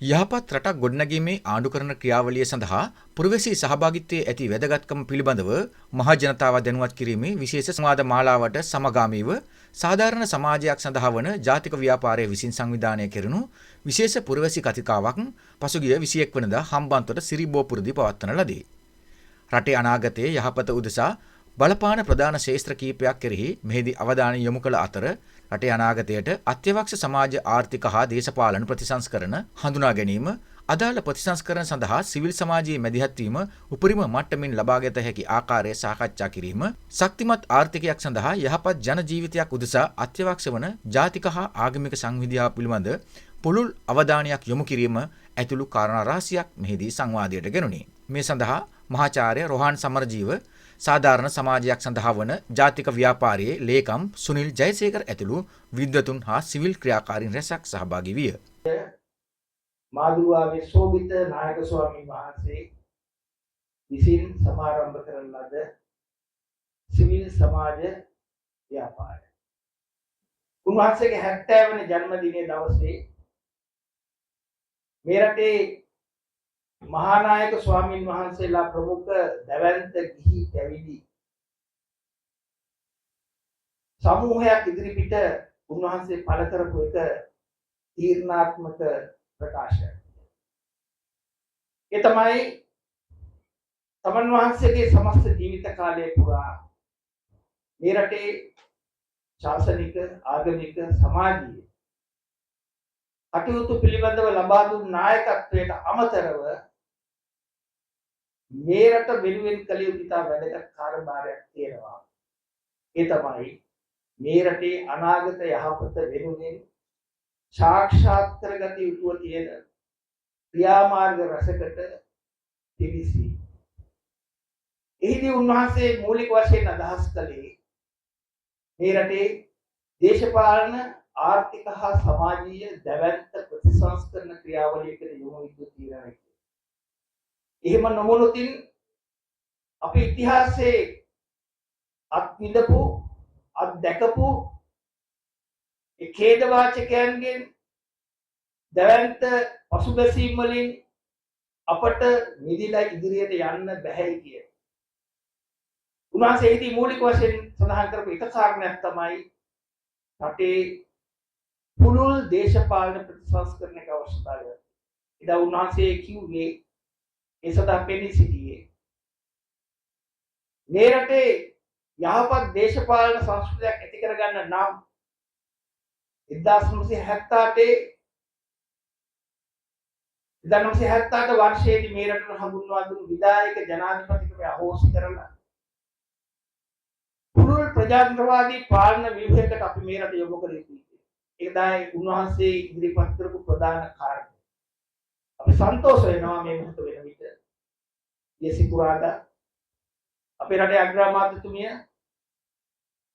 යහපත් රටක් ගොඩනැගීමේ ආණ්ඩු කරන ක්‍රියාවලිය සඳහා පුරවැසි සහභාගීත්වයේ ඇති වැදගත්කම පිළිබඳව මහ ජනතාව දැනුවත් කිරීමේ විශේෂ සංවාද මාලාවට සමගාමීව සාධාරණ සමාජයක් සඳහා වන ජාතික ව්‍යාපාරය විසින් සංවිධානය කෙරුණු විශේෂ පුරවැසි කතිකාවක් පසුගිය 21 වෙනිදා හම්බන්තොට සිරිබෝපුරදී පවත්වන ලදී. රටේ අනාගතයේ යහපත උදෙසා බලපාන ප්‍රධාන ශේෂ්ත්‍ර කීපයක් කෙරෙහි මෙහිදී අවධානය යොමු කළ අතර රටේ අනාගතයට අත්‍යවශ්‍ය සමාජ ආර්ථික හා දේශපාලන ප්‍රතිසංස්කරණ හඳුනා ගැනීම, අදාළ ප්‍රතිසංස්කරණ සඳහා සිවිල් සමාජයේ මැදිහත් වීම උපරිම මට්ටමින් ලබාගත හැකි ආකාරය සාකච්ඡා කිරීම, ශක්තිමත් ආර්ථිකයක් සඳහා යහපත් ජන ජීවිතයක් උදෙසා අත්‍යවශ්‍ය වන ජාතික හා ආගමික සංවිධාන පිළිබඳ පුළුල් අවධානයක් යොමු කිරීම ඇතුළු කාරණා රාශියක් මෙහිදී සංවාදයට ගෙනුණි. මේ සඳහා මහාචාර්ය රොහාන් සමරජීව සාධාරණ සමාජයක් සඳහා වන ජාතික ව්‍යාපාරයේ ලේකම් සුනිල් ජයසේකර ඇතුළු විද්වතුන් හා සිවිල් ක්‍රියාකාරීන් රැසක් සහභාගී විය. මාදුවාවේ සෝබිත නායක ස්වාමීන් වහන්සේ විසින් සමාරම්භ කරන ලද සිවිල් සමාජ ව්‍යාපාරය. උන්වහන්සේගේ 70 වෙනි ජන්මදිනයේ දවසේ මේ රටේ මහානායක ස්වාමීන් වහන්සේලා ප්‍රමුඛ දැවැන්ත ගිහි පැවිදි සමූහයක් ඉදිරිපිට උන්වහන්සේ පළ කරපු එක තීරණාත්මක ප්‍රකාශයක්. ඒ තමයි තමන් වහන්සේගේ සමස්ත ජීවිත කාලය පුරා මේ රටේ ශාසනික ආගමික සමාජීය කටයුතු පිළිබඳව ලබා දුන් නායකත්වයට අමතරව මේ රට වෙනුවෙන් කළ යුතු ඉතා වැදගත් කාර්යභාරයක් තියෙනවා. ඒ තමයි මේ රටේ අනාගත යහපත වෙනුවෙන් සාක්ෂාත් කරගත යුතුව තියෙන ක්‍රියාමාර්ග රසකට පිවිසි. එහිදී උන්වහන්සේ මූලික වශයෙන් අදහස් කළේ මේ රටේ දේශපාලන ආර්ථික හා සමාජීය දැවැන්ත ප්‍රතිසංස්කරණ ක්‍රියාවලියකට යොමු යුතු තීරණයක්. එහෙම නොවුනොතින් අපි ඉතිහාසයේ අත්විඳපු අත්දැකපු ඒ ඛේදවාචකයන්ගෙන් දැවැන්ත පසුබැසීම් වලින් අපට නිදිලා ඉදිරියට යන්න බැහැ කිය. උන්වහන්සේ ඉදී මූලික වශයෙන් සඳහන් කරපු එක කාරණයක් තමයි රටේ පුළුල් දේශපාලන ප්‍රතිසංස්කරණයක අවශ්‍යතාවය. ඉතින් උන්වහන්සේ කිව්වේ ඒ සඳහා පෙනී සිටියේ මේ රටේ යහපත් දේශපාලන සංස්කෘතියක් ඇති කරගන්න නම් 1978 වර්ෂයේදී මේ රටට හඳුන්වා දුන් විධායක ජනාධිපතිකම අහෝසි කරලා පුළුල් ප්‍රජාතන්ත්‍රවාදී පාලන ව්‍යුහයකට අපි මේ රට යොමු කළ යුතුයි. ඒක තමයි උන්වහන්සේ ඉදිරිපත් කරපු ප්‍රධාන කාරණය. අපි සන්තෝෂ වෙනවා මේ මොහොත වෙන විට යසිකුරාදා අපේ රටේ අග්‍රාමාත්‍යතුමිය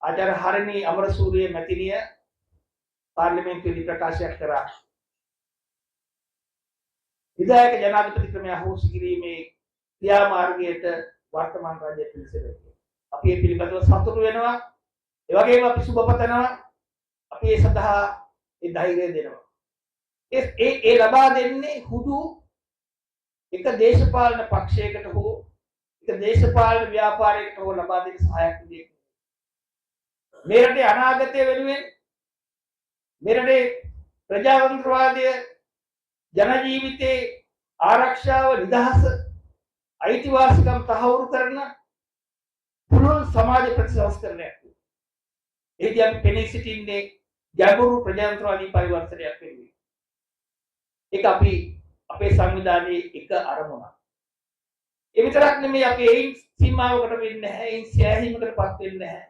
ආචාර්ය හරණී අමරසූරිය මැතිණිය පාර්ලිමේන්තුවේදී ප්‍රකාශයක් කරා. විධායක ජනාධිපති ක්‍රමය අහෝසි කිරීමේ ක්‍රියාමාර්ගයට වර්තමාන රජය පිළිසෙරේ. අපි මේ පිළිබඳව සතුටු වෙනවා. ඒ වගේම අපි සුබ පතනවා. අපි ඒ සඳහා ඒ ධෛර්යය දෙනවා. ඒ ලබා දෙන්නේ හුදු එක දේශපාලන පක්ෂයකට හෝ එක දේශපාලන ව්‍යාපාරයකට හෝ ලබා දෙන සහායක් විදියට. මේ රටේ අනාගතය වෙනුවෙන් මේ රටේ ප්‍රජාතන්ත්‍රවාදය ජන ජීවිතේ ආරක්ෂාව නිදහස අයිතිවාසිකම් තහවුරු කරන පුළුල් සමාජ ප්‍රතිසංස්කරණයක්. එහිදී අපි පෙනී සිටින්නේ ගැඹුරු ප්‍රජාතන්ත්‍රවාදී පරිවර්තනයක් වෙනුවෙන්. ඒක අපි අපේ සංවිධානයේ එක අරමුණක්. ඒ විතරක් නෙමෙයි අපි ඒයින් සීමාවකට වෙන්නේ නැහැ. ඒයින් සෑහීමකටපත් වෙන්නේ නැහැ.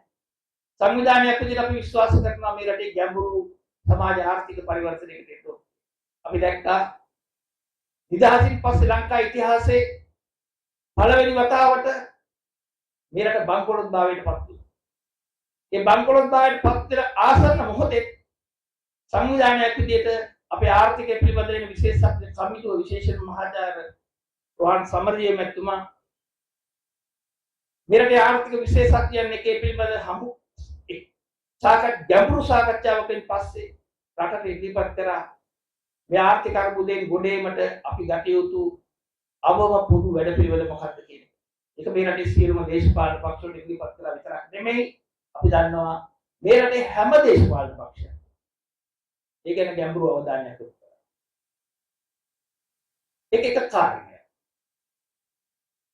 සංවිධානයක් විදිහට අපි විශ්වාස කරනවා මේ රටේ ගැඹුරු සමාජ ආර්ථික පරිවර්තනයකට එතකොට. අපි දැක්කා නිදහසින් පස්සේ ලංකා ඉතිහාසයේ පළවෙනි වතාවට මේ රට බංකොලොත්භාවයට පත් වුණා. ඒ බංකොලොත්භාවයට පත් වෙන ආසන්න මොහොතේ සංවිධානයක් විදිහට අපේ ආර්ථිකය පිළිබඳ වෙන විශේෂඥ සමිතිය විශේෂයෙන් මහාචාර්ය රෝහන් සමරජීව මැතිතුමා මේ රටේ ආර්ථික විශේෂඥයන් එකේ පිළිබඳ හමු ගැඹුරු සාකච්ඡාවකින් පස්සේ රටට ඉදිරිපත් කරා මේ ආර්ථික අර්බුදයෙන් ගොඩේමට අපි ගත යුතු අවම පොදු වැඩපිළිවෙල මොකක්ද කියන එක. ඒක මේ රටේ සියලුම දේශපාලන පක්ෂ වල ඉදිරිපත් කළා විතරක් නෙමෙයි අපි දන්නවා මේ රටේ හැම දේශපාලන පක්ෂයක්ම ඒ ගැන ගැඹුරු අවධානයක් යොමු කරනවා. ඒක එක කාරණයක්.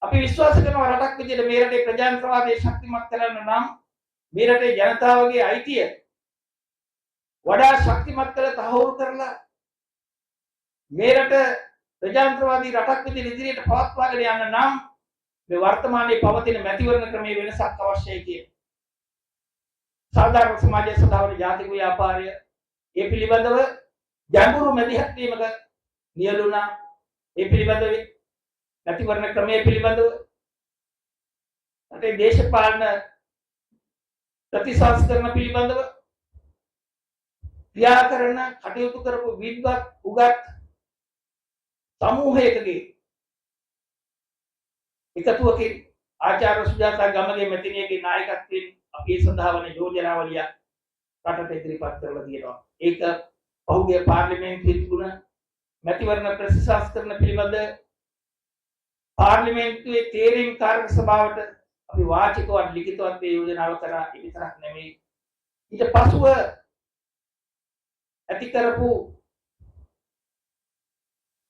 අපි විශ්වාස කරනවා රටක් විදිහට මේ රටේ ප්‍රජාතන්ත්‍රවාදය ශක්තිමත් කරන්න නම් මේ රටේ ජනතාවගේ අයිතිය වඩා ශක්තිමත් කළ තහවුරු කරලා මේ රට ප්‍රජාතන්ත්‍රවාදී රටක් විදිහට ඉදිරියට පවත්වාගෙන යන්න නම් මේ වර්තමානයේ පවතින මැතිවරණ ක්‍රමයේ වෙනසක් අවශ්‍යයි කියන සාධාරණ සමාජය සඳහා වන ජාතික ව්‍යාපාරය ඒ පිළිබඳව ගැඹුරු මැදිහත් වීමක නියලුණා. ඒ පිළිබඳව මැතිවරණ ක්‍රමයේ පිළිබඳව රටේ දේශපාලන ප්‍රතිසංස්කරණ පිළිබඳව ක්‍රියා කරන කටයුතු කරපු විද්වත් උගත් සමූහයකගේ එකතුවකින් ආචාර්ය සුජාතා ගමගේ මැතිණියගේ නායකත්වයෙන් අපි ඒ සඳහා වන යෝජනාවලිය රටට ඉදිරිපත් කරලා තියෙනවා. ඒක පහුගිය පාර්ලිමේන්තුවේ තිබුණ මැතිවරණ ප්‍රතිසංස්කරණ පිළිබඳ පාර්ලිමේන්තුවේ තේරීම් කාර්ය සභාවට අපි වාචිකව ලිඛිතවත් මේ යෝජනාව කරා. ඒ විතරක් නෙමෙයි ඊට පසුව ඇති කරපු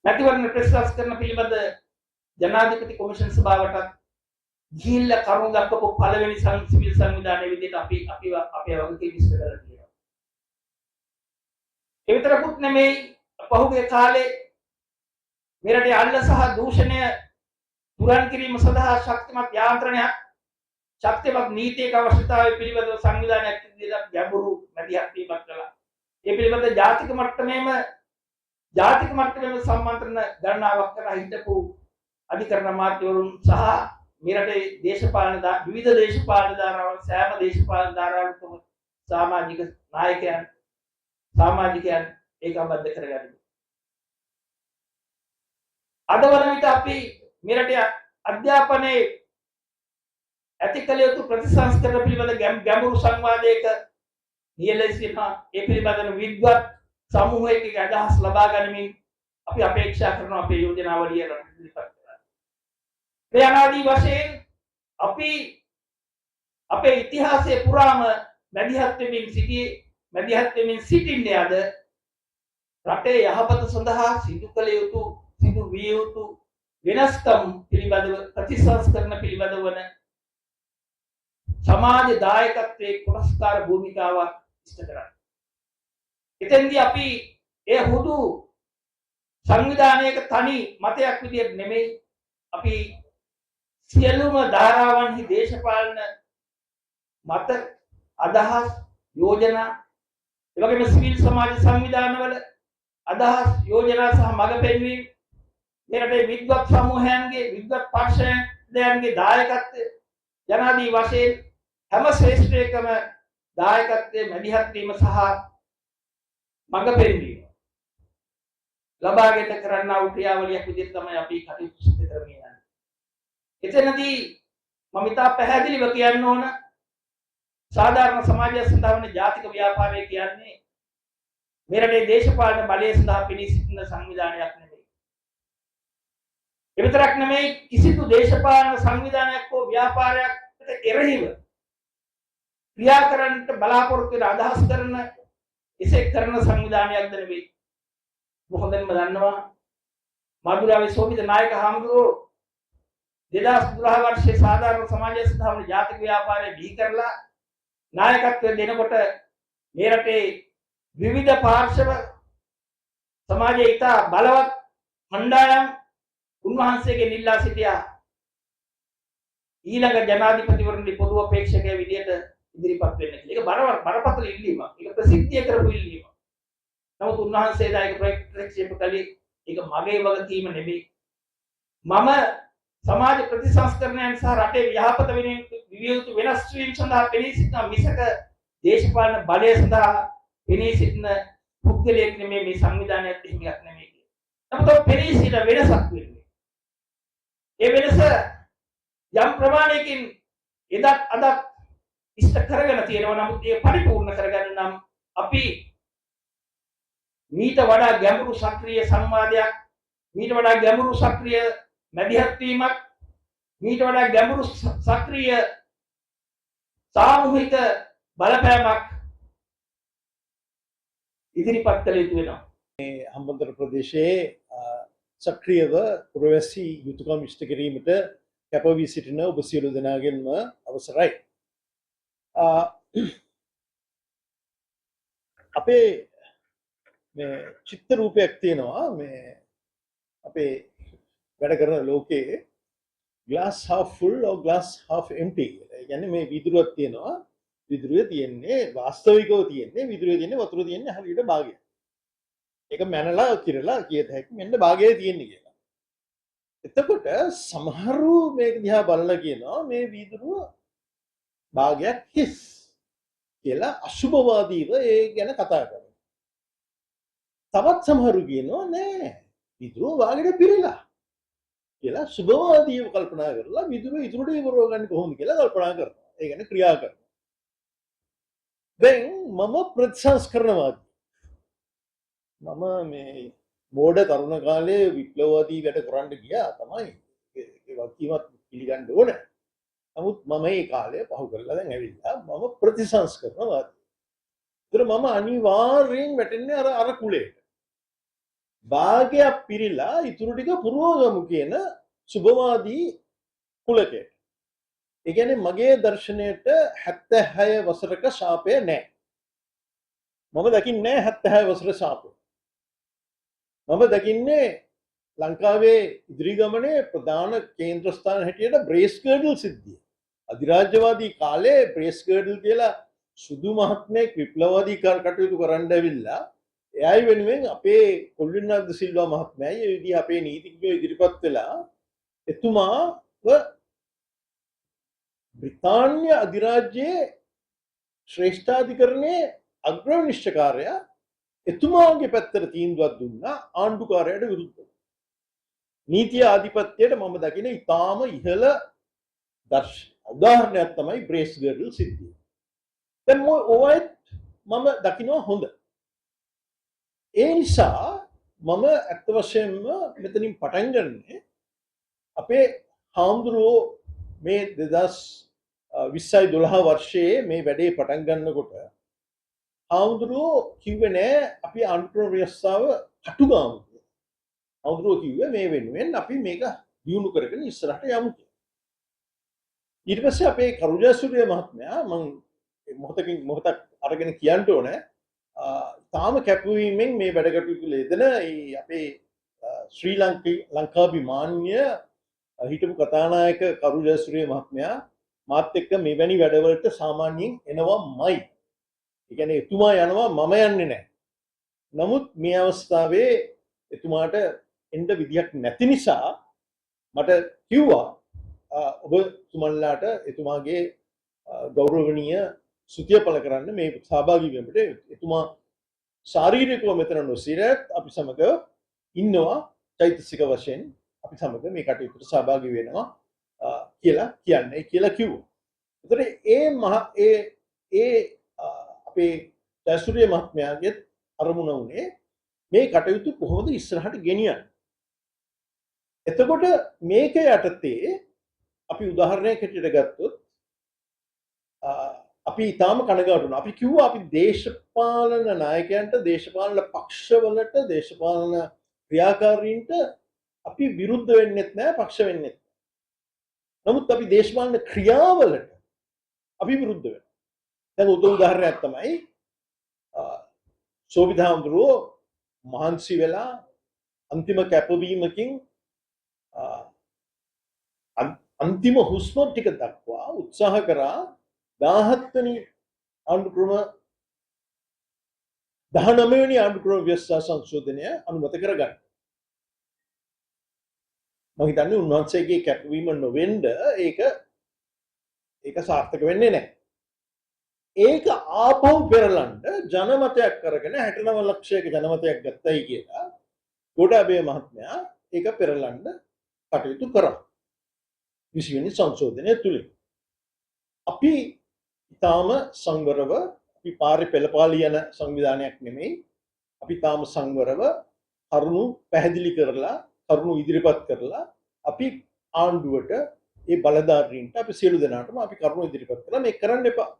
මැතිවරණ ප්‍රතිසංස්කරණ පිළිබඳ ජනාධිපති කොමිෂන් සභාවට ගිහිල්ලා කරුණු දක්වපු පළවෙනි සිවිල් සංවිධානයේ විදිහට අපි අපේ වගකීම් ඉෂ්ට කරලා තියෙනවා. ඒ විතරකුත් නෙමෙයි පහුගිය කාලේ මේ රටේ අල්ල සහ දූෂණය තුරන් කිරීම සඳහා ශක්තිමත් යාන්ත්‍රණයක් ශක්තිමත් නීතියක අවශ්‍යතාවය පිළිබඳව සංවිධානයක් ඉදිරියට ගැඹුරු මැදිහත් වීමක් කළා. ඒ පිළිබඳ ජාතික මට්ටමේම සම්මන්ත්‍රණ ගණනාවක් කරලා හිටපු අධිකරණ අමාත්‍යවරුන් සහ මේ රටේ දේශපාලන විවිධ දේශපාලන ධාරාවල් සෑම දේශපාලන ධාරාවකම සමාජිකයන් ඒකබද්ධ කරගන්න. අද වන විට අපි මේ රටේ අධ්‍යාපනයේ ඇති කළ යුතු ප්‍රතිසංස්කරණ පිළිබඳ ගැඹුරු සංවාදයක නියැලී සිටිනා. ඒ පිළිබඳව විද්වත් සමූහයක අදහස් ලබා ගැනීමෙන් අපි අපේක්ෂා කරන අපේ යෝජනාවලිය රට ඉදිරිපත් කරන්න. මේ අනාදී වශයෙන් අපි අපේ ඉතිහාසයේ පුරාම මැදිහත් වෙමින් සිටින්නේ අද රටේ යහපත සඳහා සිදු කළ යුතු සිදු විය යුතු වෙනස්කම් පිළිබඳව ප්‍රතිසංස්කරණ පිළිබඳව වන සමාජ දායකත්වයේ කොටස්කාර භූමිකාවක් ඉෂ්ට කරන්නේ. එතෙන්දී අපි ඒ හුදු සංවිධානයක තනි මතයක් විදිහට නෙමෙයි අපි සියලුම ධාරාවන්හි දේශපාලන මත අදහස් යෝජනා එවැගේම සිවිල් සමාජ සංවිධානවල අදහස් යෝජනා සහ මඟ පෙන්වීම මේ රටේ විද්වත් සමූහයන්ගේ විද්වත් පක්ෂයන්ගේ දායකත්වය ජනාධිපති වශයෙන් හැම ශ්‍රේෂ්ඨයකම දායකත්වයේ මැදිහත් වීම සහ මඟ පෙන්වීම ලබාගත කරන්නා වූ ක්‍රියාවලියක් විදිහට තමයි අපි කටයුතු සිදු කරන්නේ යන්නේ. එතනදී මම ඉතා පැහැදිලිව කියන්න ඕන සාධාරණ සමාජය සඳහා වන ජාතික ව්‍යාපාරය කියන්නේ මේ රටේ දේශපාලන බලය සඳහා පිණිස සිටින සංවිධානයක් නෙමෙයි. ඒ විතරක් නෙමෙයි කිසිදු දේශපාලන සංවිධානයක් හෝ ව්‍යාපාරයකට එරෙහිව ක්‍රියා කරන්නට බලාපොරොත්තු වෙන අදහස් කරන එසේ කරන සංවිධානයක්ද නෙවෙයි. මොහොතෙන්ම දන්නවා මදුරාවේ සෝවිත නායක හාමුදුරුවෝ 2012 වර්ෂයේ සාධාරණ සමාජය සඳහා වන ජාතික ව්‍යාපාරය බිහි කරලා නායකත්වය දෙනකොට මේ රටේ විවිධ පාර්ශව සමාජයේ ඉතා බලවත් කණ්ඩායම් උන්වහන්සේගේ නිල්ලා සිටියා ඊළඟ ජනාධිපතිවරණේ පොදු අපේක්ෂකයා විදියට ඉදිරිපත් වෙන්න කියලා. ඒක බරපතල ඉල්ලීමක්. ඒක ප්‍රසිද්ධිය කරපු ඉල්ලීමක්. නමුත් උන්වහන්සේලා ඒක ප්‍රතික්ෂේප කළේ ඒක මගේ වගකීම නෙමෙයි. මම සමාජ ප්‍රතිසංස්කරණයන් සහ රටේ යහපත වෙනුවෙන් විවිධ වෙනස් වීම සඳහා පෙනී සිටින මිසක දේශපාලන බලය සඳහා පෙනී සිටින පුද්ගලයෙක් නෙමෙයි මේ සංවිධානයත් එහෙම එකක් නෙමෙයි කියලා. නමුත් පෙනී සිටින වෙනසක් වෙන්නේ. ඒ වෙනස යම් ප්‍රමාණයකින් එදත් අදත් ඉෂ්ට කරගෙන තියෙනවා. නමුත් ඒක පරිපූර්ණ කරගන්න නම් අපි මීට වඩා ගැඹුරු සක්‍රීය සංවාදයක්, මීට වඩා ගැඹුරු සක්‍රීය මැදිහත් වීමක්, මීට වඩා ගැඹුරු සක්‍රීය සාමූහික බලපෑමක් ඉදිරිපත් කළ යුතු වෙනවා. හම්බන්තොට ප්‍රදේශයේ සක්‍රියව පුරවැසි යුතුකම් ඉෂ්ට කිරීමට කැපවී සිටින ඔබ සියලු දෙනාගෙන්ම අවසරයි. අපේ මේ චිත්ත රූපයක් තියෙනවා මේ අපේ වැඩ කරන ලෝකයේ glass half full or glass half empty. ඒ කියන්නේ මේ විදුරුවක් තියෙනවා. විදුරුවේ තියෙන්නේ වාස්තවිකව තියෙන්නේ විදුරුවේ තියෙන්නේ වතුර තියෙන්නේ හරියට භාගයක්. ඒක මැනලා කිරලා කියත හැකි මෙන්න භාගයේ තියෙන්නේ කියලා. එතකොට සමහරු මේක දිහා බලලා කියනවා මේ වීදුරුව භාගයක් හිස් කියලා අසුභවාදීව ඒ ගැන කතා කරනවා. තවත් සමහරු කියනවා නෑ වීදුරුව භාගයට පිරෙලා කියලා සුභවාදීව කල්පනා කරලා වීදුරුව ඉතුරුට ඉවරව ගන්න කොහොමද කියලා කල්පනා කරනවා. ඒ ගැන ක්‍රියා කරනවා. දැන් මම ප්‍රතිසංස්කරණවාදී. මම මේ මෝඩ තරුණ කාලේ විප්ලවවාදී වැඩ කරන්න ගියා තමයි. ඒ වගකීමත් පිළිගන්න ඕන. නමුත් මම මේ කාලය පහු කරලා දැන් ඇවිල්ලා මම ප්‍රතිසංස්කරණවාදී. ඒතර මම අනිවාර්යෙන් වැටෙන්නේ අර කුලයට. භාගයක් පිරීලා ඉතුරු ටික පුරවගමු කියන සුභවාදී කුලකයට. ඒ කියන්නේ මගේ දර්ශනයට 76 වසරක ශාපය නැහැ. මම දකින්නේ 76 වසර ශාපය. මම දකින්නේ ලංකාවේ ඉදිරි ගමනේ ප්‍රධාන කේන්ද්‍රස්ථාන හැටියට බ්‍රේස් ගර්ඩල් සිද්ධිය. අධිරාජ්‍යවාදී කාලේ බ්‍රේස් ගර්ඩල් කියලා සුදු මහත්මයෙක් විප්ලවවාදී කටයුතු කරන්න ඇවිල්ලා එයයි වෙනුවෙන් අපේ කොල්විනාද සිල්වා මහත්මයායි ඒ විදිහ අපේ නීතිඥයෝ ඉදිරිපත් වෙලා එතුමාව බ්‍රිතාන්‍ය අධිරාජ්‍යයේ ශ්‍රේෂ්ඨාධිකරණයේ අග්‍රවිනිශ්චකාරයා එතුමාගේ පැත්තට තීන්දුවක් දුන්නා ආණ්ඩුකාරයට විරුද්ධව. නීතිය ආධිපත්‍යයට මම දකින ඉතාම ඉහළ උදාහරණයක් තමයි බ්‍රේස් ගර්ඩල් සිද්ධිය. දැන් ඔයත් මම දකිනවා හොඳ. ඒ නිසා මම ඇත්ත වශයෙන්ම මෙතනින් පටන් ගන්නේ අපේ හාමුදුරුවෝ මේ 2020 වර්ෂයේ මේ වැඩේ පටන් ගන්නකොට හාමුදුරුවෝ කිව්වේ නෑ අපි ආණ්ඩුක්‍රම ව්‍යවස්ථාව කටුගාමු කියලා. හාමුදුරුවෝ කිව්වේ මේ වෙනුවෙන් අපි මේක දියුණු කරගෙන ඉස්සරහට යමු කියලා. ඊට පස්සේ අපේ කරුජාසූරිය මහත්මයා මම මොහොතක් අරගෙන කියන්න ඕනේ තාම කැපවීමෙන් මේ වැඩ කටයුතු ලෙදෙන අපේ ශ්‍රී ලංකාභිමාන්‍ය හිටපු කතානායක කරුජාසූරිය මහත්මයා මාත් එක්ක මෙවැනි වැඩවලට සාමාන්‍යයෙන් එනවාමයි. ඒ කියන්නේ එතුමා යනවා මම යන්නේ නැහැ. නමුත් මේ අවස්ථාවේ එතුමාට එන්න විදියක් නැති නිසා මට කිව්වා ඔබ තුමන්ලාට එතුමාගේ ගෞරවණීය සුතිය පළ කරන්න මේ සහභාගී වීමට එතුමා ශාරීරිකව මෙතන නොසිරත් අපි සමග ඉන්නවා චෛතසික වශයෙන් අපි සමග මේ කටයුතුට සහභාගී වෙනවා කියලා කියන්නේ කියලා කිව්වා. ඒතර අපේ ජයසූරිය මහත්මයාගේ අරමුණ උනේ මේ කටයුතු කොහොමද ඉස්සරහට ගෙනියන්නේ. එතකොට මේක යටතේ අපි උදාහරණයක් හැටියට ගත්තොත් අපි ඊටාම කනගාටු වෙනවා. අපි කිව්වා අපි දේශපාලන නායකයන්ට, දේශපාලන පක්ෂවලට, දේශපාලන ක්‍රියාකාරීන්ට අපි විරුද්ධ වෙන්නෙත් නැහැ, පක්ෂ වෙන්නෙත් නැහැ. නමුත් අපි දේශපාලන ක්‍රියාවලට අපි විරුද්ධ වෙනවා. දැන් උදාහරණයක් තමයි සෝබිත හාමුදුරුවෝ මහන්සි වෙලා අන්තිම කැපවීමකින් අන්තිම හුස්ම ටික දක්වා උත්සාහ කරා 17 වෙනි ආණ්ඩුක්‍රම 19 වෙනි ආණ්ඩුක්‍රම ව්‍යවස්ථා සංශෝධනය අනුමත කරගන්න. මම හිතන්නේ උන්වහන්සේගේ කැපවීම නොවෙන්න ඒක සාර්ථක වෙන්නේ නැහැ. ඒක ආපහු පෙරලන්න ජනමතයක් කරගෙන 69 ලක්ෂයක ජනමතයක් ගත්තයි කියලා ගෝඨාභය මහත්මයා ඒක පෙරලන්න කටයුතු කරා. 20 වෙනි සංශෝධනය තුලින් අපි ඊටාම සංවරව අපි පාරේ පෙළපාලි යන සංවිධානයක් නෙමෙයි. අපි තාම සංවරව කරුණු පැහැදිලි කරලා කරුණු ඉදිරිපත් කරලා අපි ආණ්ඩුවට ඒ බලධාරීන්ට අපි සියලු දෙනාටම අපි කරුණු ඉදිරිපත් කරලා මේක කරන්න එපා.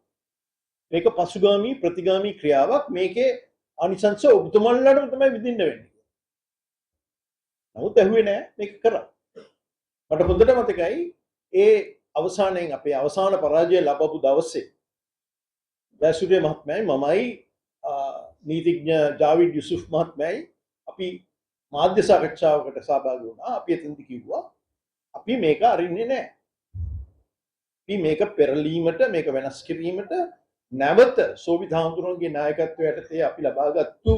මේක පසුගාමී ප්‍රතිගාමී ක්‍රියාවක්. මේකේ අනිසංස ඔබතුමන්ලාටම තමයි විඳින්න වෙන්නේ. නමුත් ඇහුවේ නෑ මේක කරා. මට හොඳට මතකයි ඒ අවසානයෙන් අපේ අවසාන පරාජය ලබපු දවසේ ජයසූරිය මහත්මයායි මමයි නීතිඥ ජාවිඩ් යුසුෆ් මහත්මයායි අපි මාධ්‍ය සාකච්ඡාවකට සහභාගී වුණා. අපි එතනදි කිව්වා අපි මේක අරින්නේ නැහැ. අපි මේක පෙරලීමට මේක වෙනස් කිරීමට නැවත සෝවියට් හාමුදුරුවන්ගේ නායකත්වය යටතේ අපි ලබාගත්තු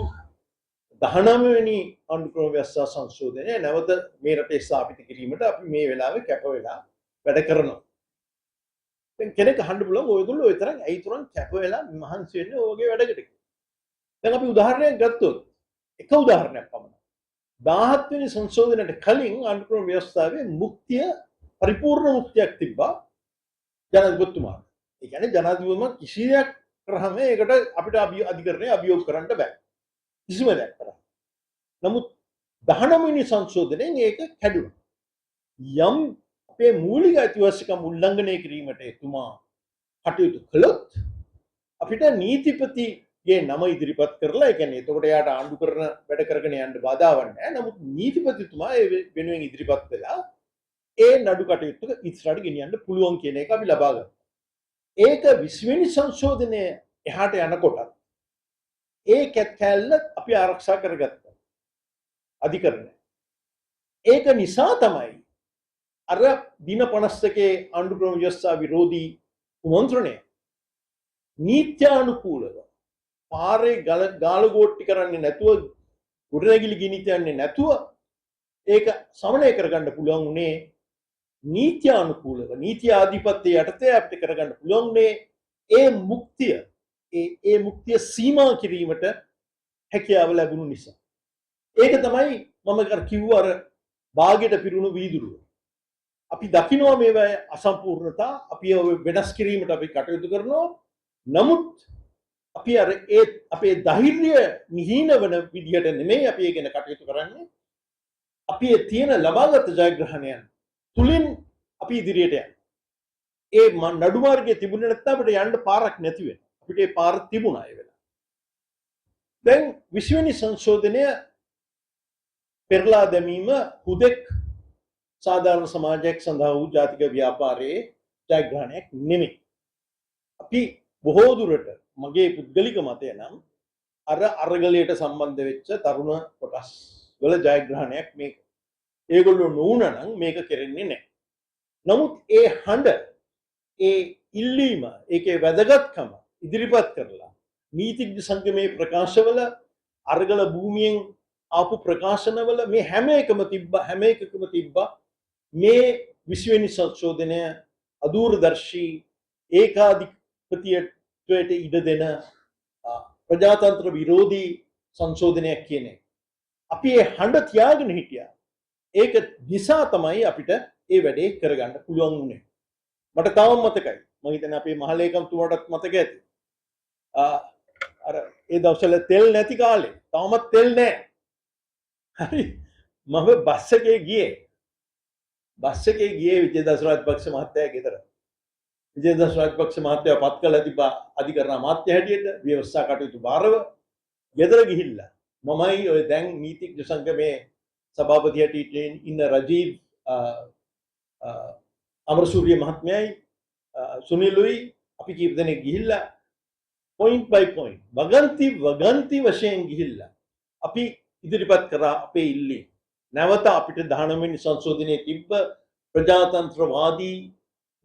19 වෙනි ආණ්ඩු ක්‍රම ව්‍යවස්ථා සංශෝධනය නැවත මේ රටේ ස්ථාපිත කිරීමට අපි මේ වෙලාවේ කැප වෙලා වැඩ කරනවා. දැන් කෙනෙක් අහන්න පුළුවන් ඔයගොල්ලෝ ඔය තරම් ඇයි තරම් කැප වෙලා මහන්සි වෙන්නේ ඔය වගේ වැඩකට. දැන් අපි උදාහරණයක් ගත්තොත් එක උදාහරණයක් පමණයි. 17 වෙනි සංශෝධනයට කලින් ආණ්ඩු ක්‍රම ව්‍යවස්ථාවේ මුක්තිය පරිපූර්ණ මුක්තියක් තිබ්බා ජනාධිපතිතුමාට. ඒ කියන්නේ ජනාධිපතිතුමා කිසි දෙයක් කරාම ඒකට අපිට අධිකරණය අභියෝග කරන්න බෑ. කිසිම දෙයක් කරා. නමුත් 19 වෙනි සංශෝධනයෙන් ඒක කැඩුණා. යම් අපේ මූලික අයිතිවාසිකම් උල්ලංඝනය කිරීමට එතුමා කටයුතු කළොත් අපිට නීතිපතිගේ නම ඉදිරිපත් කරලා ඒ කියන්නේ එතකොට එයාට ආණ්ඩු කරන වැඩ කරගෙන යන්න බාධාවක් නැහැ. නමුත් නීතිපතිතුමා ඒ වෙනුවෙන් ඉදිරිපත් වෙලා ඒ නඩු කටයුත්ත ඉස්සරහට ගෙනියන්න පුළුවන් කියන එක අපි ලබා ගත්තා. ඒක 20 වෙනි සංශෝධනය එහාට යනකොට ඒ කැල්ල අපි ආරක්ෂා කරගත්තා අධිකරණය. ඒක නිසා තමයි අර දින 51 ආණ්ඩු ක්‍රම ව්‍යවස්ථා විරෝධී කුමන්ත්‍රණය නීත්‍යානුකූලව පාරේ ගාලගෝට්ටි කරන්නේ නැතුව ගොඩනැගිලි ගිනි තියන්නේ නැතුව ඒක සමනය කරගන්න පුළුවන් උනේ නීත්‍යානුකූලව නීති ආධිපත්‍ය යටතේ අපිට කරගන්න පුළුවන් උනේ ඒ මුක්තිය සීමා කිරීමට හැකියාව ලැබුණු නිසා. ඒක තමයි මම කිව්ව අර භාගයට පිරුණු වීදුරුව. අපි දකිනවා මේවා අසම්පූර්ණතා අපි වෙනස් කිරීමට අපි කටයුතු කරනවා. නමුත් අපි අර ඒ අපේ ධෛර්යය නිහීන වන විදිහට නෙමෙයි අපි ඒ ගැන කටයුතු කරන්නේ. අපි ඒ තියෙන ලබාගත් ජයග්‍රහණයන් තුලින් අපි ඉදිරියට යනවා. ඒ නඩු මාර්ගයේ තිබුණේ නැත්නම් අපිට යන්න පාරක් නැති වෙනවා. අපිට ඒ පාර තිබුණා ඒ වෙලාව. දැන් 20 වෙනි සංශෝධනය පෙරලා දැමීම හුදෙක් සාධාරණ සමාජයක් සඳහා වූ ජාතික ව්‍යාපාරයේ ජයග්‍රහණයක් නෙමෙයි. අපි බොහෝ දුරට මගේ පුද්ගලික මතය නම් අර අරගලයට සම්බන්ධ වෙච්ච තරුණ කොටස් වල ජයග්‍රහණයක් මේක. ඒගොල්ලෝ නෝනනම් මේක කෙරෙන්නේ නැහැ. නමුත් ඒ හඬ ඒ ඉල්ලීම ඒකේ වැදගත්කම ඉදිරිපත් කරලා නීතිඥ සංගමේ ප්‍රකාශවල අරගල භූමියෙන් ආපු ප්‍රකාශනවල මේ හැම එකකම තිබ්බා මේ 20 වෙනි සංශෝධනය අදූරදර්ශී ඒකාධිපතියට ඉඩ දෙන ප්‍රජාතන්ත්‍ර විරෝධී සංශෝධනයක් කියන එක. අපි ඒ හඬ තියාගෙන හිටියා. ඒක නිසා තමයි අපිට ඒ වැඩේ කරගන්න පුළුවන් වුණේ. මට තාම මතකයි. මම හිතන්නේ අපේ මහලේකම්තුමාටත් මතක ඇති. අර ඒ දවස්වල තෙල් නැති කාලේ තාමත් තෙල් නැහැ. හරි. මම බස් එකේ ගියේ විජේදාස රාජපක්ෂ මහත්තයා ගෙදර. විජේදාස රාජපක්ෂ මහත්තයා පත් කළා තිබ්බා අධිකරණ අමාත්‍ය හැටියට ව්‍යවස්ථා කටයුතු භාරව ගෙදර ගිහිල්ලා මමයි ඔය දැන් නීතිඥ සංගමේ සභාපති හැටියට ඉන්න රජීව් අමරසූරිය මහත්මයායි සුනිලුයි අපි කීප දෙනෙක් ගිහිල්ලා point by point වගන්ති වශයෙන් ගිහිල්ලා අපි ඉදිරිපත් කරා අපේ ඉල්ලීම. නැවත අපිට 19 වෙනි සංශෝධනයේ තිබ්බ ප්‍රජාතන්ත්‍රවාදී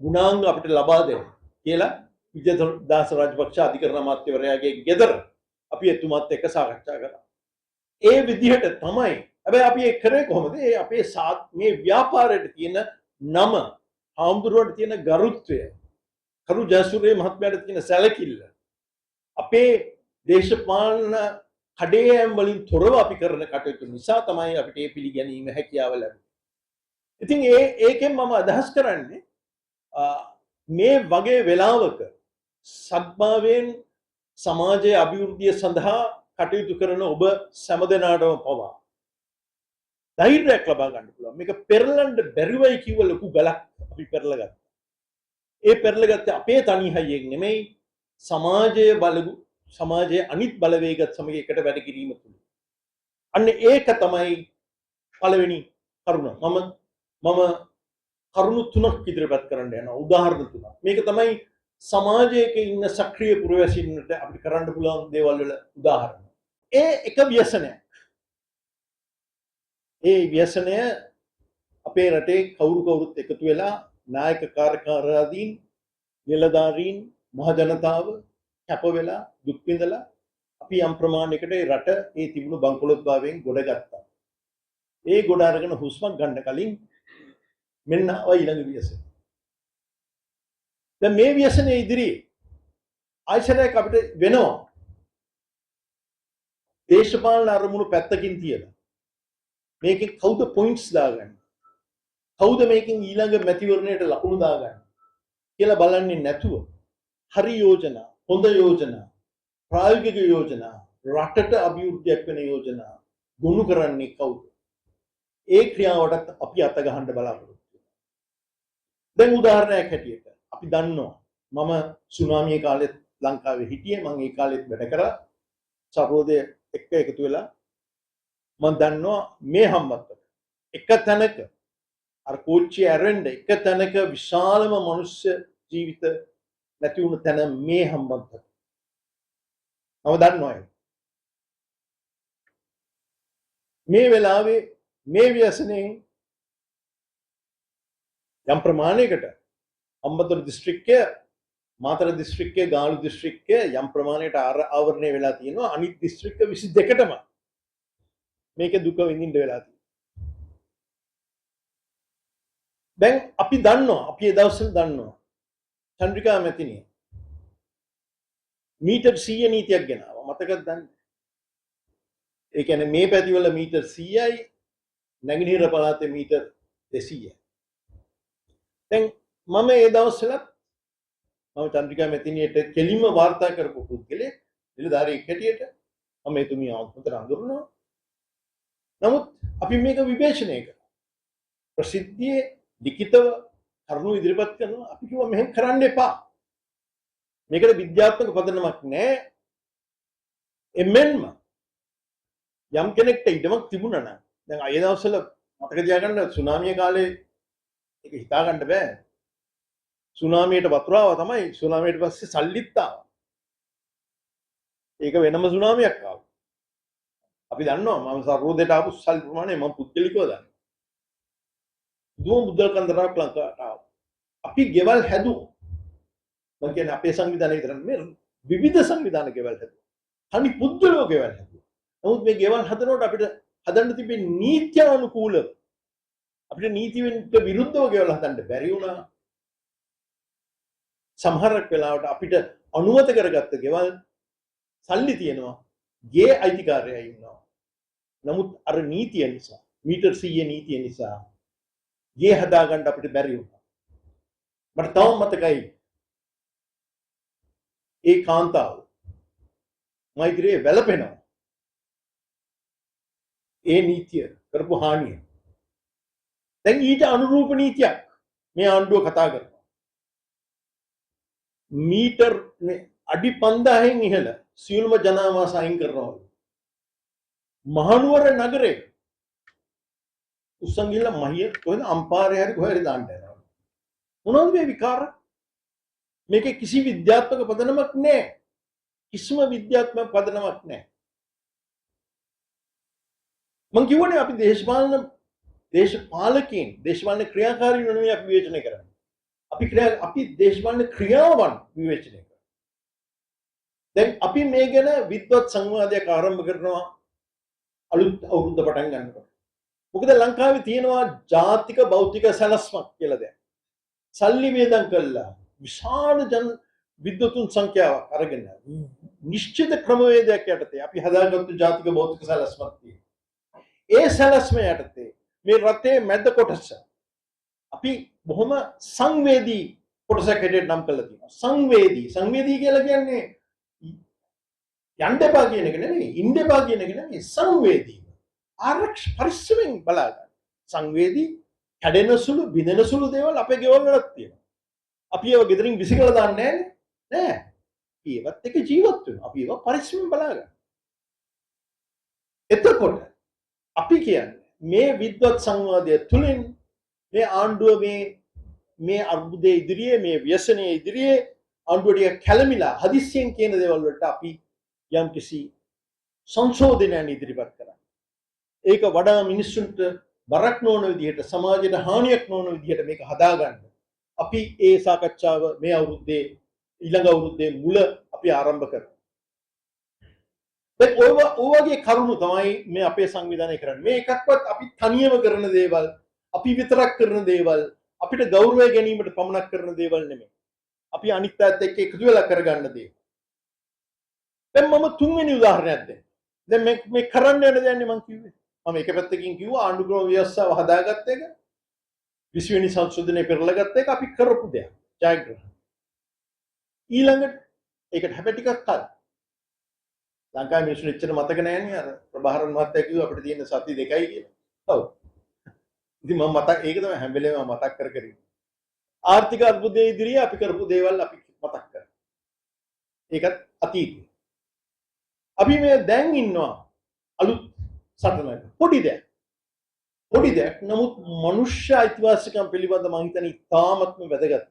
ගුණාංග අපිට ලබා දෙන්න කියලා විජේදාස රාජපක්ෂ අධිකරණ අමාත්‍යවරයාගේ ගෙදර අපි එතුමාත් එක්ක සාකච්ඡා කරා. ඒ විදිහට තමයි. හැබැයි අපි ඒ කරේ කොහොමද? ඒ අපේ මේ ව්‍යාපාරයට තියෙන නම, හාමුදුරුවන්ට තියෙන ගරුත්වය, කරු ජයසූරිය මහත්මයාට තියෙන සැලකිල්ල, අපේ දේශපාලන කඩේයම් වලින් තොරව අපි කරන කටයුතු නිසා තමයි අපිට මේ පිළිගැනීම හැකියාව ලැබෙන්නේ. ඉතින් ඒකෙන් මම අදහස් කරන්නේ මේ වගේ වෙලාවක සත්භාවයෙන් සමාජයේ අභිවෘද්ධිය සඳහා කටයුතු කරන ඔබ සෑම දෙනාටම පවා ධෛර්යයක් ලබා ගන්න පුළුවන්. මේක පෙරලන්න බැරිවයි කිව්ව ලොකු ගලක් අපි පෙරලගත්තා. ඒ පෙරලගත්තේ අපේ තනිහයෙන් නෙමෙයි සමාජයේ අනිත් බලවේගත් සමග එකට වැඩ කිරීම තුළ. අන්න ඒක තමයි පළවෙනි කරුණ. මම කරුණු තුනක් ඉදිරිපත් කරන්න යනවා. උදාහරණ තුනක්. මේක තමයි සමාජයක ඉන්න සක්‍රීය පුරවැසියන්ට අපිට කරන්න පුළුවන් දේවල් වල උදාහරණ. ඒ එක ව්‍යසනයක්. ඒ ව්‍යසනය අපේ රටේ කවුරුත් එකතු වෙලා නායක කාර්යකාරාදීන් නිලධාරීන් මහ ජනතාව කැප වෙලා දුක් විඳලා අපි යම් ප්‍රමාණයකට ඒ රට ඒ තිබුණු බංකොලොත්භාවයෙන් ගොඩ ගත්තා. ඒ ගොඩ අරගෙන හුස්මක් ගන්න කලින් මෙන්න ඊළඟ ව්‍යසනය. දැන් මේ ව්‍යසනයේ ඉදිරියේ ආයශනයක් අපිට වෙනවා. දේශපාලන අරමුණු පැත්තකින් තියලා මේකෙන් කවුද පොයින්ට්ස් දාගන්නේ? කවුද මේකෙන් ඊළඟ මැතිවරණයට ලකුණු දාගන්නේ කියලා බලන්නේ නැතුව හරි යෝජනා, හොඳ යෝජනා, ප්‍රායෝගික යෝජනා, රටට අභිවෘද්ධියක් වෙන යෝජනා ගොනු කරන්නේ කවුද? ඒ ක්‍රියාවටත් අපි අත ගහන්න බලාපොරොත්තු වෙනවා. දැන් උදාහරණයක් හැටියට අපි දන්නවා මම සුනාමිය කාලෙත් ලංකාවේ හිටියේ. මම ඒ කාලෙත් වැඩ කරා. සර්වෝදය එක්ක එකතු වෙලා මම දන්නවා මේ හම්බන්තොට එක තැනක අර කෝච්චිය ඇරෙන්න එක තැනක විශාලම මනුෂ්‍ය ජීවිත නැති වුණ තැන මේ හම්බන්තොට. මම දන්නවා ඒක. මේ වෙලාවේ මේ ව්‍යසනයෙන් යම් ප්‍රමාණයකට හම්බන්තොට දිස්ත්‍රික්කය, මාතර දිස්ත්‍රික්කය, ගාලු දිස්ත්‍රික්කය යම් ප්‍රමාණයකට ආවරණය වෙලා තියෙනවා. අනිත් දිස්ත්‍රික්ක 22ටම මේක දුක විඳින්න වෙලා තියෙනවා. දැන් අපි දන්නවා, අපි ඒ දවස්වල දන්නවා චන්ද්‍රිකා මැතිණිය මීටර් 100 නීතියක් ගෙනාවා. මතකද දන්නේ? ඒ කියන්නේ මේ පැතිවල මීටර් 100යි, නැගෙනහිර පළාතේ මීටර් 200යි. දැන් මම ඒ දවස්වලත් මම චන්ද්‍රිකා මැතිණියට කෙලින්ම වාර්තා කරපු පුද්ගලෙක් නිලධාරියෙක් හැටියට මම එතුමිය හොඳට අඳුරනවා. නමුත් අපි මේක විවේචනය කරනවා. ප්‍රසිද්ධියේ ලිඛිතව කරුණු ඉදිරිපත් කරනවා. අපි කිව්වා මෙහෙම කරන්න එපා. මේකට විද්‍යාත්මක පදනමක් නැහැ. එමෙන්ම යම් කෙනෙක්ට ඉඩමක් තිබුණා නම් දැන් අය දවස්වල මතක තියාගන්න සුනාමිය කාලේ ඒක හිතා ගන්න බෑ. සුනාමියට වතුර ආවා තමයි. සුනාමියට පස්සේ සල්ලිත් ආවා. ඒක වෙනම සුනාමියක් ආවා. අපි දන්නවා මම සර්වෝදයට ආපු සල්ලි ප්‍රමාණය මම පුද්ගලිකව දන්නවා. දුම් බුද්ධල් කන්දරාවක් ලංකාවට ආවා. අපි ගෙවල් හැදුවා. මම කියන්නේ අපේ සංවිධානය විතර නෙමෙයි විවිධ සංවිධාන ගෙවල් හැදුවා. තනි පුද්ගලයෝ ගෙවල් හැදුවා. නමුත් මේ ගෙවල් හදනකොට අපිට හදන්න තිබෙන නීත්‍ය අනුකූලව අපිට නීතියට විරුද්ධව ගෙවල් හදන්න බැරි වුණා. සමහරක් වෙලාවට අපිට අනුමත කරගත්ත ගෙවල් සල්ලි තියෙනවා, ගේ අයිතිකාරයයි ඉන්නවා. නමුත් අර නීතිය නිසා, මීටර් 100 නීතිය නිසා ගේ හදාගන්න අපිට බැරි වුණා. මට තවම මතකයි ඒ කාන්තාව මෛත්‍රියේ වැළපෙනවා. ඒ නීතිය කරපු හානිය. දැන් ඊට අනුරූප නීතියක් මේ ආණ්ඩුව කතා කරනවා. මීටර් අඩි 5000න් ඉහළ සියලුම ජනාවාස අයින් කරනවා. මහනුවර නගරේ උස්සන් ගිහලා මහිය කොහෙද අම්පාරේ හරි කොහෙද දාන්න යනවා. මොනවද මේ විකාර? මේකේ කිසි විද්‍යාත්මක පදනමක් නැහැ. කිසිම විද්‍යාත්මක පදනමක් නැහැ. මං කියවනේ අපි දේශපාලකයන් දේශපාලන ක්‍රියාකාරීන් නෙමෙයි අපි විවේචනය කරන්නේ. අපි දේශපාලන ක්‍රියාවන් විවේචනය කරනවා. දැන් අපි මේ ගැන විද්වත් සංවාදයක් ආරම්භ කරනවා අලුත් අවුරුද්ද පටන් ගන්නකොට. මොකද ලංකාවේ තියෙනවා ජාතික භෞතික සැලැස්මක් කියලා දෙයක්. සල්ලි වේදම් කළා විශාල විද්වතුන් සංඛ්‍යාවක් අරගෙන නිශ්චිත ක්‍රමවේදයක් යටතේ අපි හදාගත්තු ජාතික භෞතික සැලැස්මක් තියෙනවා. ඒ සැලැස්ම යටතේ මේ රටේ මැද කොටස අපි බොහොම සංවේදී කොටසක් හැටියට නම් කරලා තියෙනවා. සංවේදී කියලා කියන්නේ යන්න එපා කියන එක නෙමෙයි, ඉන්න එපා කියන එක නෙමෙයි, සංවේදී. ආරක්ෂ පරිස්සමෙන් බලා ගන්න. සංවේදී කැඩෙන සුළු, බිඳෙන සුළු දේවල් අපේ ගෙවල් වලත් තියෙනවා. අපි ඒව ගෙදරින් විසිකලා දාන්නේ නෑ. ඒවත් එක ජීවත් වෙනවා. අපි ඒව පරිස්සමෙන් බලා ගන්න. එතකොට අපි කියන්නේ මේ විද්වත් සංවාදය තුලින් මේ ආණ්ඩුව මේ අර්බුදයේ ඉදිරියේ මේ ව්‍යසනයේ ඉදිරියේ ආණ්ඩුවට කැළමිලා හදිස්සියෙන් කියන දේවල් වලට අපි යම්කිසි සංශෝධනයක් ඉදිරිපත් කරා. ඒක වඩා මිනිස්සුන්ට බරක් නොවන විදිහට සමාජයට හානියක් නොවන විදිහට මේක හදාගන්න. අපි ඒ සාකච්ඡාව මේ අවුරුද්දේ ඊළඟ අවුරුද්දේ මුල අපි ආරම්භ කරනවා. දැන් ඔය වගේ කරුණු තමයි මේ අපේ සංවිධානය කරන්නේ. මේ එකක්වත් අපි තනියම කරන දේවල්, අපි විතරක් කරන දේවල්, අපිට ගෞරවය ගැනීමට පමණක් කරන දේවල් නෙමෙයි. අපි අනිත් අයත් එක්ක එකතු වෙලා කරගන්න දේවල්. දැන් මම තුන්වෙනි උදාහරණයක් දෙන්න. දැන් මේ කරන්න යන දේ මම කිව්වේ. මම එක පැත්තකින් කිව්වා ආණ්ඩු ක්‍රම ව්‍යවස්ථාව හදාගත්ත එක 20 වෙනි සංශෝධනය පෙරලගත්ත එක අපි කරපු දෙයක්. ජයග්‍රහණ. ඊළඟට ඒකට හැබැයි ටිකක් කල්. ලංකාවේ මිනිස්සුන් එච්චර මතක නැහැ අර ප්‍රභාරන් මහත්තයා කිව්වා අපිට තියෙන සති දෙකයි කියලා. ඔව්. ඉතින් මම ඒක තමයි හැම වෙලේම මතක් කර කර ඉන්නේ. ආර්ථික අර්බුදයේ ඉදිරියේ අපි කරපු දේවල් අපි මතක් කරා. ඒකත් අතීතේ. අපි මේ දැන් ඉන්නවා අලුත් සටනක. පොඩි දෙයක්. නමුත් මනුෂ්‍ය අයිතිවාසිකම් පිළිබඳ මම හිතන්නේ ඉතාමත්ම වැදගත් දෙයක්.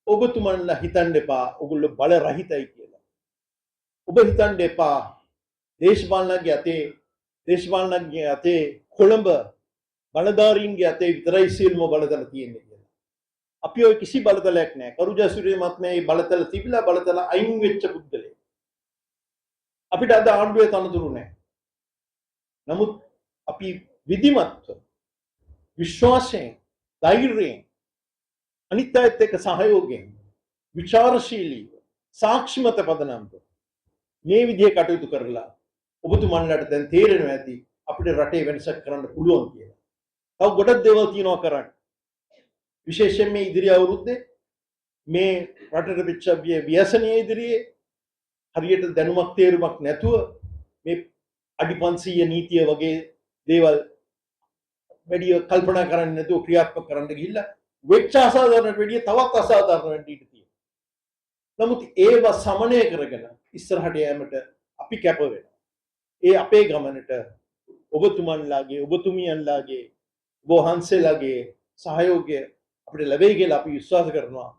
ඔබතුමන්ලා හිතන්න එපා ඔගොල්ලෝ බල රහිතයි කියලා. ඔබ හිතන්න එපා දේශපාලනඥයන්ගේ අතේ කොළඹ බලධාරීන්ගේ අතේ විතරයි සියලුම බලතල තියෙන්නේ කියලා. අපි ඔය කිසි බලතලයක් නැහැ. කරු ජයසූරිය මහත්මයා මේ බලතල තිබිලා බලතල අයින් වෙච්ච බුද්ධලේ. අපිට අද ආණ්ඩුවේ තනතුරු නැහැ. නමුත් අපි විධිමත්ව විශ්වාසයෙන් ධෛර්යයෙන් අනිත් අයත් එක්ක සහයෝගයෙන් විචාරශීලීව සාක්ෂිමත පදනම්ව මේ විදිහේ කටයුතු කරලා ඔබතුමන්ලාට දැන් තේරෙනවා ඇති අපිට රටේ වෙනසක් කරන්න පුළුවන් කියලා. තව ගොඩක් දේවල් තියෙනවා කරන්න. විශේෂයෙන් මේ ඉදිරි අවුරුද්දේ මේ රටට පිච්ච ව්‍යසනයේ ඉදිරියේ හරියට දැනුමක් තේරුමක් නැතුව මේ අඩි 500 නීතිය වගේ දේවල් වැඩි කල්පනා කරන්නේ නැතුව ක්‍රියාත්මක කරන්න ගිහිල්ලා වෙච්ච අසාධාරණ වැඩි තවත් අසාධාරණ වෙන්න ඉඩ තියෙනවා. නමුත් ඒව සමනය කරගෙන ඉස්සරහට යෑමට අපි කැප වෙනවා. ඒ අපේ ගමනට ඔබතුමන්ලාගේ ඔබතුමියන්ලාගේ ඔබ වහන්සේලාගේ සහයෝගය අපිට ලැබෙයි කියලා අපි විශ්වාස කරනවා.